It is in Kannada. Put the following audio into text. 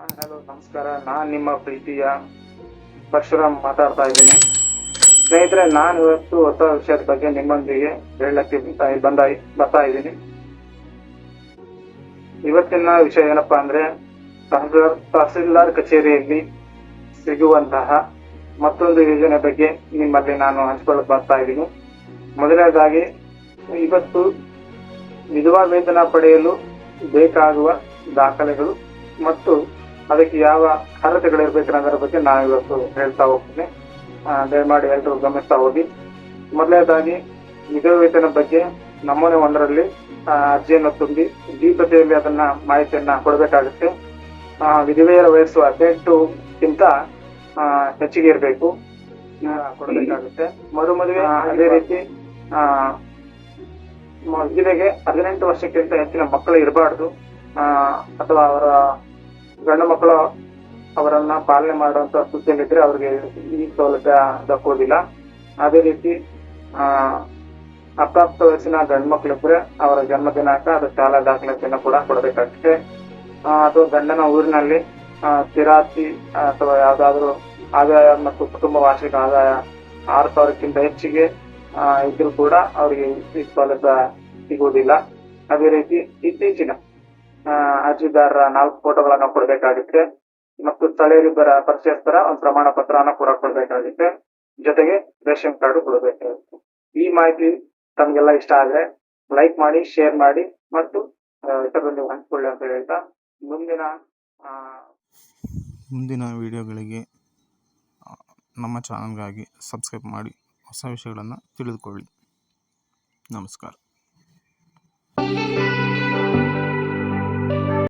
ಹಲೋ ನಮಸ್ಕಾರ. ನಾನು ನಿಮ್ಮ ಪ್ರೀತಿಯ ಪರಶುರಾಮ್ ಮಾತಾಡ್ತಾ ಇದ್ದೀನಿ. ಸ್ನೇಹಿತರೆ, ನಾನು ಇವತ್ತು ಹೊಸ ವಿಷಯದ ಬಗ್ಗೆ ನಿಮ್ಮೊಂದಿಗೆ ಹೇಳಕ್ಕೆ ಬರ್ತಾ ಇದ್ದೀನಿ. ಇವತ್ತಿನ ವಿಷಯ ಏನಪ್ಪಾ ಅಂದ್ರೆ, ತಹಸೀಲ್ದಾರ್ ಕಚೇರಿಯಲ್ಲಿ ಸಿಗುವಂತಹ ಮತ್ತೊಂದು ಯೋಜನೆ ಬಗ್ಗೆ ನಿಮ್ಮಲ್ಲಿ ನಾನು ಹಂಚಿಕೊಳ್ಳಲು ಬರ್ತಾ ಇದ್ದೀನಿ. ಮೊದಲನೇದಾಗಿ, ಇವತ್ತು ವಿಧವಾ ವೇತನ ಪಡೆಯಲು ಬೇಕಾಗುವ ದಾಖಲೆಗಳು ಮತ್ತು ಅದಕ್ಕೆ ಯಾವ ಅರ್ಹತೆಗಳಿರ್ಬೇಕು ಅನ್ನೋದ್ರ ಬಗ್ಗೆ ನಾನು ಇವತ್ತು ಹೇಳ್ತಾ ಹೋಗ್ತೀನಿ. ದಯಮಾಡಿ ಎಲ್ಲರೂ ಗಮನಿಸ್ತಾ ಹೋಗಿ. ಮೊದಲನೇದಾಗಿ, ವಿಧವಾ ವೇತನ ಬಗ್ಗೆ ನಮೂನೆ 1ರಲ್ಲಿ ಅರ್ಜಿಯನ್ನು ತುಂಬಿ ದ್ವಿಪ್ರತಿಯಲ್ಲಿ ಅದನ್ನ ಮಾಹಿತಿಯನ್ನ ಕೊಡಬೇಕಾಗುತ್ತೆ. ವಿಧವೆಯರ ವಯಸ್ಸು 18ಕ್ಕಿಂತ ಹೆಚ್ಚಿಗೆ ಇರಬೇಕು, ಕೊಡಬೇಕಾಗುತ್ತೆ. ಮದುವೆ ಅದೇ ರೀತಿ ವಿಧವೆಗೆ 18 ವರ್ಷಕ್ಕಿಂತ ಹೆಚ್ಚಿನ ಮಕ್ಕಳು ಇರಬಾರ್ದು, ಅಥವಾ ಅವರ ಗಂಡು ಮಕ್ಕಳು ಅವರನ್ನ ಪಾಲನೆ ಮಾಡುವಂತ ಸ್ಥಿತಿಯಲ್ಲಿದ್ರೆ ಅವ್ರಿಗೆ ಈ ಸೌಲಭ್ಯ ದಕ್ಕೋದಿಲ್ಲ. ಅದೇ ರೀತಿ ಅಪ್ರಾಪ್ತ ವಯಸ್ಸಿನ ಗಂಡು ಮಕ್ಕಳಿದ್ರೆ ಅವರ ಜನ್ಮ ದಿನಾಂಕ, ಅದು ಶಾಲಾ ದಾಖಲಾತಿಯನ್ನು ಕೂಡ ಕೊಡಬೇಕಾಗುತ್ತೆ. ಅಥವಾ ಗಂಡನ ಊರಿನಲ್ಲಿ ಸ್ಥಿರಾಸ್ತಿ ಅಥವಾ ಯಾವ್ದಾದ್ರು ಆದಾಯ ಮತ್ತು ಕುಟುಂಬ ವಾರ್ಷಿಕ ಆದಾಯ 6,000ಕ್ಕಿಂತ ಹೆಚ್ಚಿಗೆ ಇದ್ರೂ ಕೂಡ ಅವರಿಗೆ ಈ ಸೌಲಭ್ಯ ಸಿಗುವುದಿಲ್ಲ. ಅದೇ ರೀತಿ ಇತ್ತೀಚಿನ ಅರ್ಜಿದಾರರ 4 ಫೋಟೋಗಳನ್ನ ಕೊಡಬೇಕಾಗುತ್ತೆ ಮತ್ತು ಸ್ಥಳೀಯರಿಬ್ಬರ ಪರಿಚಯಸ್ಥರ ಒಂದು ಪ್ರಮಾಣ ಪತ್ರನ ಕೂಡ ಕೊಡಬೇಕಾಗುತ್ತೆ. ಜೊತೆಗೆ ರೇಷನ್ ಕಾರ್ಡು ಕೊಡಬೇಕಾಗುತ್ತೆ. ಈ ಮಾಹಿತಿ ತಮ್ಗೆಲ್ಲ ಇಷ್ಟ ಆದ್ರೆ ಲೈಕ್ ಮಾಡಿ, ಶೇರ್ ಮಾಡಿ ಮತ್ತು ಇತರರಲ್ಲಿ ಹಂಚಿಕೊಳ್ಳಿ ಅಂತ ಹೇಳ್ತಾ ಮುಂದಿನ ವಿಡಿಯೋಗಳಿಗೆ ನಮ್ಮ ಚಾನಲ್ಗಾಗಿ ಸಬ್ಸ್ಕ್ರೈಬ್ ಮಾಡಿ ಹೊಸ ವಿಷಯಗಳನ್ನು ತಿಳಿದುಕೊಳ್ಳಿ. ನಮಸ್ಕಾರ.